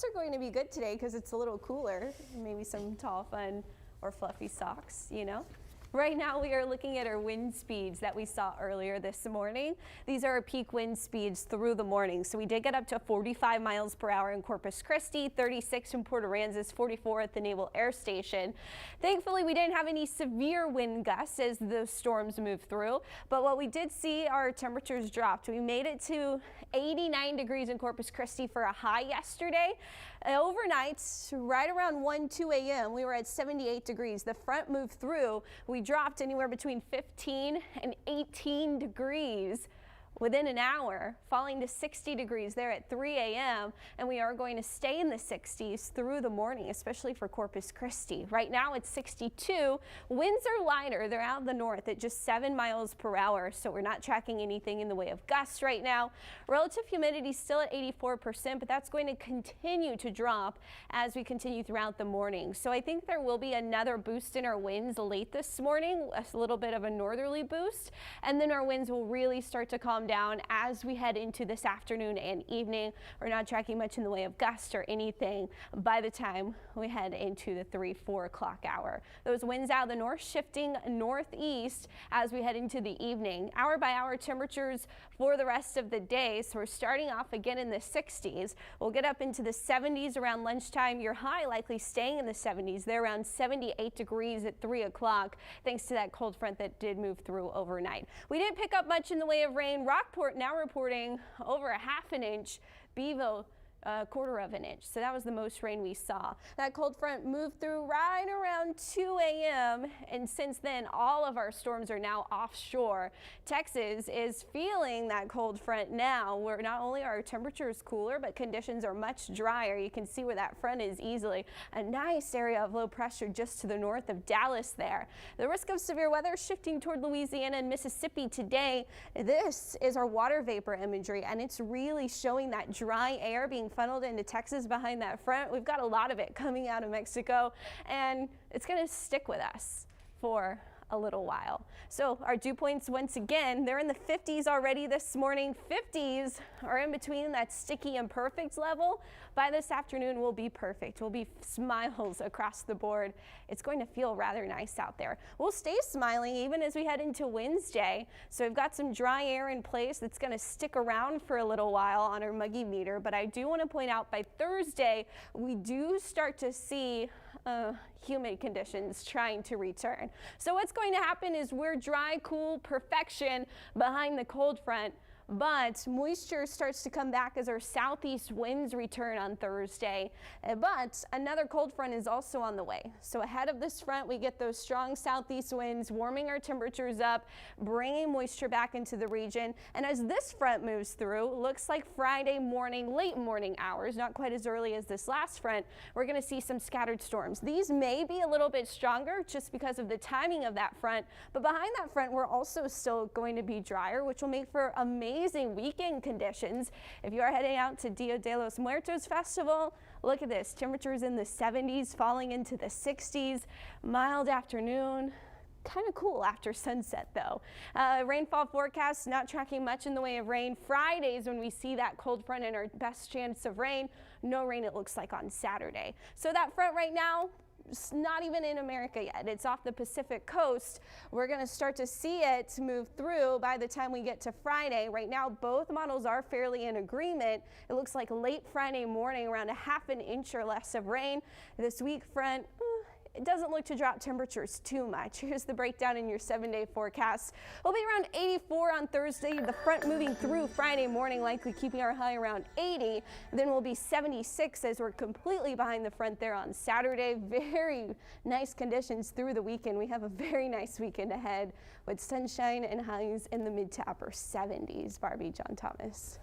socks are going to be good today because it's a little cooler. Maybe some tall, fun, or fluffy socks, you know. Right now we are looking at our wind speeds that we saw earlier this morning. These are our peak wind speeds through the morning. So we did get up to 45 miles per hour in Corpus Christi, 36 in Port Aransas, 44 at the Naval Air Station. Thankfully, we didn't have any severe wind gusts as the storms moved through. But what we did see, our temperatures dropped. We made it to 89 degrees in Corpus Christi for a high yesterday. Overnight, right around 2 a.m., we were at 78 degrees. The front moved through. We dropped anywhere between 15 and 18 degrees within an hour, falling to 60 degrees there at 3 a.m. And we are going to stay in the 60s through the morning, especially for Corpus Christi. Right now it's 62. Winds are lighter. They're out of the north at just 7 miles per hour. So we're not tracking anything in the way of gusts right now. Relative humidity still at 84%, but that's going to continue to drop as we continue throughout the morning. So I think there will be another boost in our winds late this morning, a little bit of a northerly boost, and then our winds will really start to calm down as we head into this afternoon and evening. We're not tracking much in the way of gusts or anything by the time we head into the 3-4 o'clock hour. Those winds out of the north shifting northeast as we head into the evening. Hour by hour temperatures for the rest of the day. So we're starting off again in the 60s. We'll get up into the 70s around lunchtime. Your high likely staying in the 70s. They're around 78 degrees at 3 o'clock thanks to that cold front that did move through overnight. We didn't pick up much in the way of rain. Rockport now reporting over a ½ an inch. Beeville, a quarter of an inch. So that was the most rain we saw. That cold front moved through right around 2 a.m. and since then all of our storms are now offshore. Texas is feeling that cold front now, where not only are temperatures cooler but conditions are much drier. You can see where that front is easily. A nice area of low pressure just to the north of Dallas there. The risk of severe weather shifting toward Louisiana and Mississippi today. This is our water vapor imagery and it's really showing that dry air being funneled into Texas behind that front. We've got a lot of it coming out of Mexico and it's going to stick with us for a little while. So our dew points, once again, they're in the 50s already this morning. 50s are in between that sticky and perfect level. By this afternoon, we'll be perfect. We'll be smiles across the board. It's going to feel rather nice out there. We'll stay smiling even as we head into Wednesday. So we've got some dry air in place that's going to stick around for a little while on our muggy meter. But I do want to point out by Thursday, we do start to see humid conditions trying to return. So what's going to happen is we're dry, cool, perfection behind the cold front. But moisture starts to come back as our southeast winds return on Thursday. But another cold front is also on the way. So ahead of this front, we get those strong southeast winds warming our temperatures up, bringing moisture back into the region. And as this front moves through, looks like Friday morning, late morning hours, not quite as early as this last front, we're going to see some scattered storms. These may be a little bit stronger just because of the timing of that front. But behind that front, we're also still going to be drier, which will make for amazing weekend conditions. If you are heading out to Dia de los Muertos Festival, look at this. Temperatures in the 70s, falling into the 60s. Mild afternoon. Kind of cool after sunset though. Rainfall forecast not tracking much in the way of rain. Fridays when we see that cold front and our best chance of rain. No rain it looks like on Saturday. So that front right now, it's not even in America yet. It's off the Pacific coast. We're going to start to see it move through by the time we get to Friday. Right now, both models are fairly in agreement. It looks like late Friday morning, around a ½ an inch or less of rain. This week front, it doesn't look to drop temperatures too much. Here's the breakdown in your 7-day forecast. We'll be around 84 on Thursday. The front moving through Friday morning, likely keeping our high around 80. Then we'll be 76 as we're completely behind the front there on Saturday. Very nice conditions through the weekend. We have a very nice weekend ahead with sunshine and highs in the mid to upper 70s. Barbie, John Thomas.